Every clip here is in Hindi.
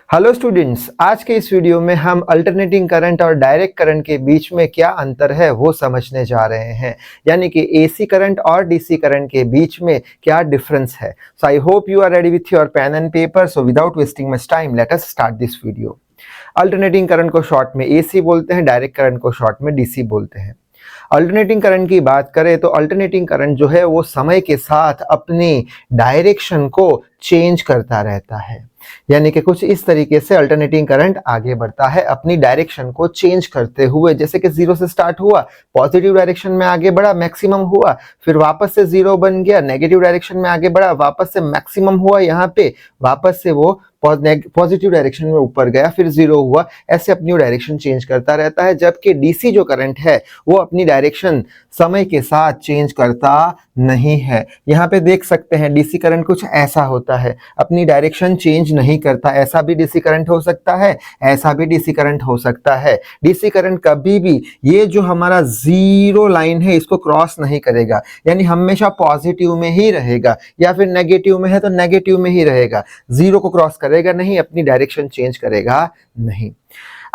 हेलो स्टूडेंट्स, आज के इस वीडियो में हम अल्टरनेटिंग करंट और डायरेक्ट करंट के बीच में क्या अंतर है वो समझने जा रहे हैं। यानी कि एसी करंट और डीसी करंट के बीच में क्या डिफरेंस है। So I hope you are ready with your pen and paper. So without wasting much time let us start this video. Alternating current को शॉर्ट में एसी बोलते हैं, डायरेक्ट करंट को शॉर्ट में डीसी बोलते हैं। अल्टरनेटिंग करंट की बात करें तो अल्टरनेटिंग करंट जो है वो समय के साथ अपनी डायरेक्शन को चेंज करता रहता है। यानी कि कुछ इस तरीके से अल्टरनेटिंग करंट आगे बढ़ता है अपनी डायरेक्शन को चेंज करते हुए। जैसे कि जीरो से स्टार्ट हुआ, पॉजिटिव डायरेक्शन में आगे बढ़ा, मैक्सिमम हुआ, फिर वापस से जीरो बन गया, नेगेटिव डायरेक्शन में आगे बढ़ा, वापस से मैक्सिमम हुआ, यहाँ पे वापस से वो पॉजिटिव डायरेक्शन में ऊपर गया, फिर जीरो हुआ। ऐसे अपनी डायरेक्शन चेंज करता रहता है। जबकि डीसी जो करंट है वो अपनी डायरेक्शन समय के साथ चेंज करता नहीं है। यहाँ पे देख सकते हैं डीसी करंट कुछ ऐसा होता है, अपनी डायरेक्शन चेंज नहीं करता। ऐसा भी डीसी करंट हो सकता है, ऐसा भी डीसी करंट हो सकता है। डीसी करंट कभी भी ये जो हमारा जीरो लाइन है इसको क्रॉस नहीं करेगा, यानी हमेशा पॉजिटिव में ही रहेगा, या फिर नेगेटिव में है तो नेगेटिव में ही रहेगा। जीरो को क्रॉस करेगा नहीं, अपनी डायरेक्शन चेंज करेगा नहीं।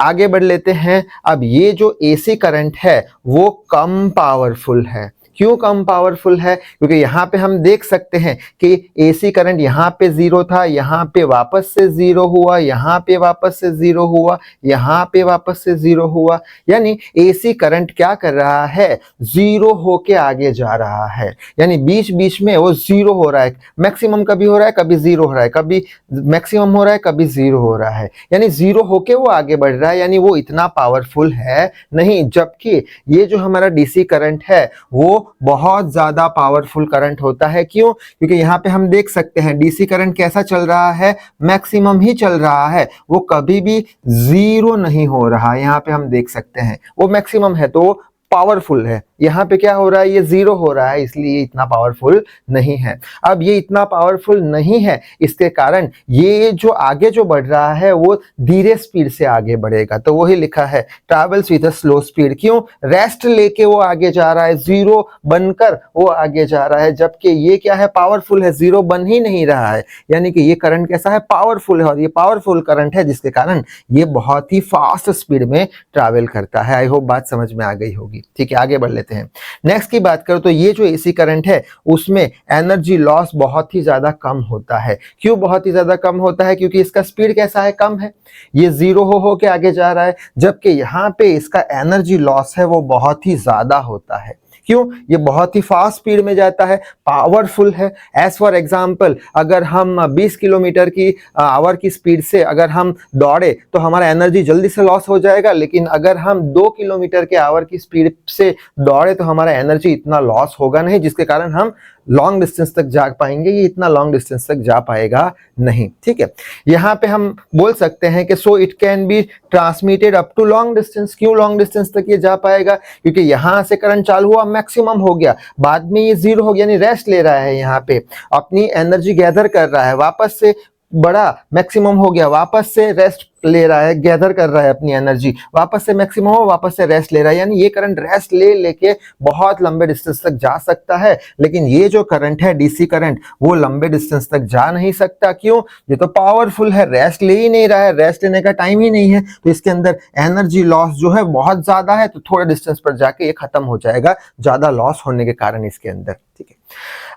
आगे बढ़ लेते हैं। अब ये जो एसी करंट है वो कम पावरफुल है। क्यों कम पावरफुल है? क्योंकि यहाँ पे हम देख सकते हैं कि एसी करंट यहाँ पे जीरो था, यहाँ पे वापस से जीरो हुआ, यहाँ पे वापस से जीरो हुआ, यहाँ पे वापस से जीरो हुआ। यानी एसी करंट क्या कर रहा है, जीरो होके आगे जा रहा है। यानी बीच बीच में वो जीरो हो रहा है, मैक्सिमम कभी हो रहा है, कभी जीरो हो रहा है, कभी मैक्सिमम हो रहा है, कभी जीरो हो रहा है। यानी जीरो होके वो आगे बढ़ रहा है, यानी वो इतना पावरफुल है नहीं। जबकि ये जो हमारा डीसी करंट है वो बहुत ज्यादा पावरफुल करंट होता है। क्यों? क्योंकि यहाँ पे हम देख सकते हैं डीसी करंट कैसा चल रहा है, मैक्सिमम ही चल रहा है, वो कभी भी जीरो नहीं हो रहा। यहाँ पे हम देख सकते हैं वो मैक्सिमम है तो पावरफुल है। यहाँ पे क्या हो रहा है, ये जीरो हो रहा है, इसलिए इतना पावरफुल नहीं है। अब ये इतना पावरफुल नहीं है, इसके कारण ये जो आगे जो बढ़ रहा है वो धीरे स्पीड से आगे बढ़ेगा। तो वही लिखा है travels with a slow speed. क्यों? रेस्ट लेके वो आगे जा रहा है, जीरो बनकर वो आगे जा रहा है। जबकि ये क्या है, पावरफुल है, जीरो बन ही नहीं रहा है। यानी कि ये करंट कैसा है, पावरफुल है, और ये पावरफुल करंट है जिसके कारण ये बहुत ही फास्ट स्पीड में ट्रैवल करता है। आई होप बात समझ में आ गई होगी। ठीक है, आगे बढ़ लेते हैं। नेक्स्ट की बात करो तो ये जो एसी करंट है उसमें एनर्जी लॉस बहुत ही ज्यादा कम होता है। क्यों बहुत ही ज्यादा कम होता है? क्योंकि इसका स्पीड कैसा है, कम है, ये जीरो हो के आगे जा रहा है। जबकि यहाँ पे इसका एनर्जी लॉस है वो बहुत ही ज्यादा होता है। क्यों? ये बहुत ही फास्ट स्पीड में जाता है, पावरफुल है। एज फॉर एग्जाम्पल, अगर हम 20 किलोमीटर की आवर की स्पीड से अगर हम दौड़े तो हमारा एनर्जी जल्दी से लॉस हो जाएगा। लेकिन अगर हम 2 किलोमीटर के आवर की स्पीड से दौड़े तो हमारा एनर्जी इतना लॉस होगा नहीं, जिसके कारण हम लॉन्ग डिस्टेंस तक जा पाएंगे। ये इतना लॉन्ग डिस्टेंस तक जा पाएगा नहीं। ठीक है, यहाँ पे हम बोल सकते हैं कि so it can be transmitted up to long distance. क्यों लॉन्ग डिस्टेंस तक ये जा पाएगा? क्योंकि यहाँ से करंट चालू हुआ, मैक्सिमम हो गया, बाद में ये जीरो हो गया, यानी रेस्ट ले रहा है, यहाँ पे अपनी एनर्जी गैदर कर रहा है, वापस से बड़ा मैक्सिमम हो गया, वापस से रेस्ट ले रहा है, गैदर कर रहा है अपनी एनर्जी, वापस से मैक्सिमम हो, वापस से रेस्ट ले रहा है। यानी ये करंट रेस्ट ले लेके बहुत लंबे डिस्टेंस तक जा सकता है। लेकिन ये जो करंट है डीसी करंट वो लंबे डिस्टेंस तक जा नहीं सकता। क्यों? ये तो पावरफुल है, रेस्ट ले ही नहीं रहा है, रेस्ट लेने का टाइम ही नहीं है, तो इसके अंदर एनर्जी लॉस जो है बहुत ज्यादा है। तो थोड़े डिस्टेंस पर जाके ये खत्म हो जाएगा, ज्यादा लॉस होने के कारण इसके अंदर। ठीक है,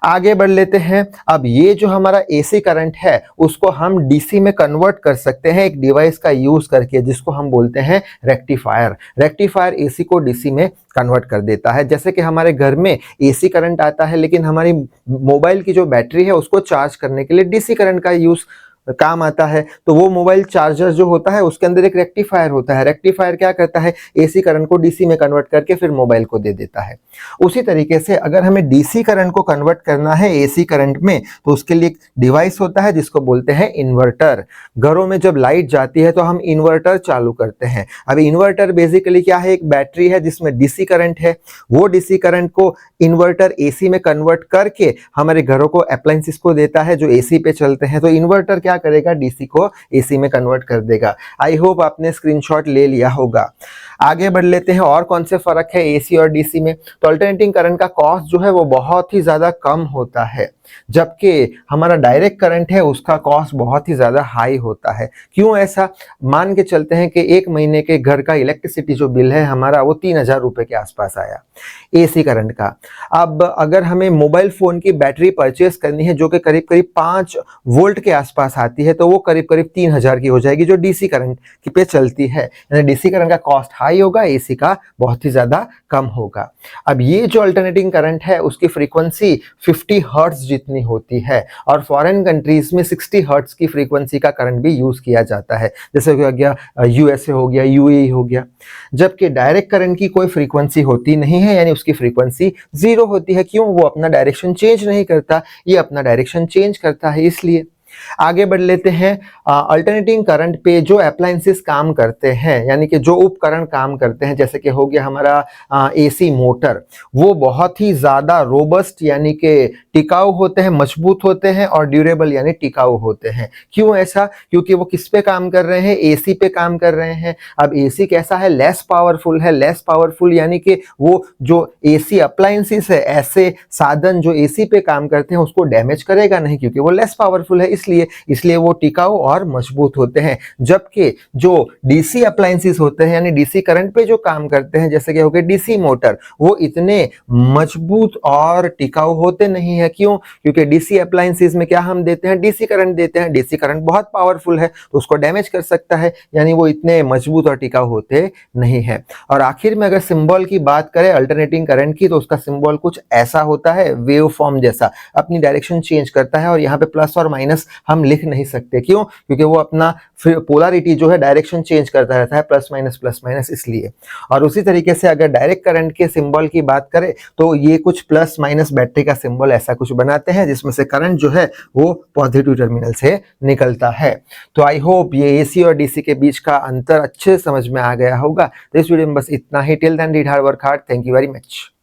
आगे बढ़ लेते हैं। अब ये जो हमारा एसी करंट है उसको हम डीसी में कन्वर्ट कर सकते हैं एक डिवाइस का यूज करके, जिसको हम बोलते हैं रेक्टिफायर। रेक्टिफायर एसी को डीसी में कन्वर्ट कर देता है। जैसे कि हमारे घर में एसी करंट आता है, लेकिन हमारी मोबाइल की जो बैटरी है उसको चार्ज करने के लिए डीसी करंट का यूज काम आता है। तो वो मोबाइल चार्जर जो होता है उसके अंदर एक रेक्टिफायर होता है। रेक्टिफायर क्या करता है, एसी करंट को डीसी में कन्वर्ट करके फिर मोबाइल को दे देता है। उसी तरीके से अगर हमें डीसी करंट को कन्वर्ट करना है एसी करंट में तो उसके लिए एक डिवाइस होता है जिसको बोलते हैं इन्वर्टर। घरों में जब लाइट जाती है तो हम इन्वर्टर चालू करते हैं। अब इन्वर्टर बेसिकली क्या है, एक बैटरी है जिसमें डीसी करंट है। वो डीसी करंट को इन्वर्टर एसी में कन्वर्ट करके हमारे घरों को अप्लायंसेस को देता है जो एसी पे चलते हैं। तो इन्वर्टर क्या क्या करेगा, डीसी को एसी में कन्वर्ट कर देगा। आई होप आपने स्क्रीनशॉट ले लिया होगा। आगे बढ़ लेते हैं, और कौन से फर्क है एसी और डीसी में। तो अल्टरनेटिंग करंट का कॉस्ट जो है वो बहुत ही ज्यादा कम होता है, जबकि हमारा डायरेक्ट करंट है उसका कॉस्ट बहुत ही ज्यादा हाई होता है। क्यों ऐसा? मान के चलते हैं कि एक महीने के घर का इलेक्ट्रिसिटी जो बिल है हमारा वो 3000 रुपए के आसपास आया एसी करंट का। अब अगर हमें मोबाइल फोन की बैटरी परचेस करनी है जो कि करीब करीब 5 वोल्ट के आसपास आती है, तो वो करीब करीब 3000 की हो जाएगी जो डीसी करंट की पे चलती है। यानी डीसी करंट का कॉस्ट हाई होगा, एसी का बहुत ही ज्यादा कम होगा। अब ये जो अल्टरनेटिंग करंट है उसकी फ्रीक्वेंसी 50 हर्ट्ज जितनी होती है, और फॉरेन कंट्रीज में 60 हर्ट्ज की फ्रीक्वेंसी का करंट भी यूज किया जाता है, जैसे हो गया यूएसए हो गया, यूएई हो गया। जबकि डायरेक्ट करंट की कोई फ्रीक्वेंसी होती नहीं है, यानी उसकी फ्रीक्वेंसी 0 होती है। क्यों? वो अपना डायरेक्शन चेंज नहीं करता, ये अपना डायरेक्शन चेंज करता है, इसलिए। आगे बढ़ लेते हैं, अल्टरनेटिंग करंट पे जो अप्लायंसेस काम करते हैं, यानी कि जो उपकरण काम करते हैं, जैसे कि हो गया हमारा एसी मोटर, वो बहुत ही ज्यादा रोबस्ट यानी कि टिकाऊ होते हैं, मजबूत होते हैं, और ड्यूरेबल यानी टिकाऊ होते हैं। क्यों ऐसा? क्योंकि वो किस पे काम कर रहे हैं, एसी पे काम कर रहे हैं। अब एसी कैसा है? लेस पावरफुल है। लेस पावरफुल यानी कि वो जो एसी अप्लायंसेस है, ऐसे साधन जो एसी पे काम करते हैं, उसको डैमेज करेगा नहीं, क्योंकि वो लेस पावरफुल है, इसलिए वो टिकाऊ और मजबूत होते हैं। जबकि जो डीसी अप्लायंसेस होते हैं, यानी डीसी करंट पे जो काम करते हैं, जैसे कि हो गया डीसी मोटर, वो इतने मजबूत और टिकाऊ होते नहीं है। क्यों? क्योंकि डीसी अप्लायंसेस में क्या हम देते हैं, डीसी करंट देते हैं। डीसी करंट बहुत पावरफुल है तो उसको डैमेज कर सकता है, यानी वो इतने मजबूत और टिकाऊ होते नहीं है। और आखिर में अगर सिंबल की बात करें अल्टरनेटिंग करंट की, तो उसका सिंबल कुछ ऐसा होता है, वेव फॉर्म जैसा, अपनी डायरेक्शन चेंज करता है, और यहाँ पे प्लस और माइनस हम लिख नहीं सकते। क्यों? क्योंकि वो अपना पोलैरिटी जो है डायरेक्शन चेंज करता रहता है, प्लस माइनस, इसलिए। और उसी तरीके से अगर डायरेक्ट करंट के सिंबल की बात करें तो ये कुछ प्लस माइनस बैटरी का सिंबल ऐसा कुछ बनाते हैं, जिसमें से करंट जो है वो पॉजिटिव टर्मिनल से निकलता है। तो आई होप ये एसी और डीसी के बीच का अंतर अच्छे समझ में आ गया होगा। तो इस वीडियो में बस इतना ही। Till then read hard, work hard. Thank you very much.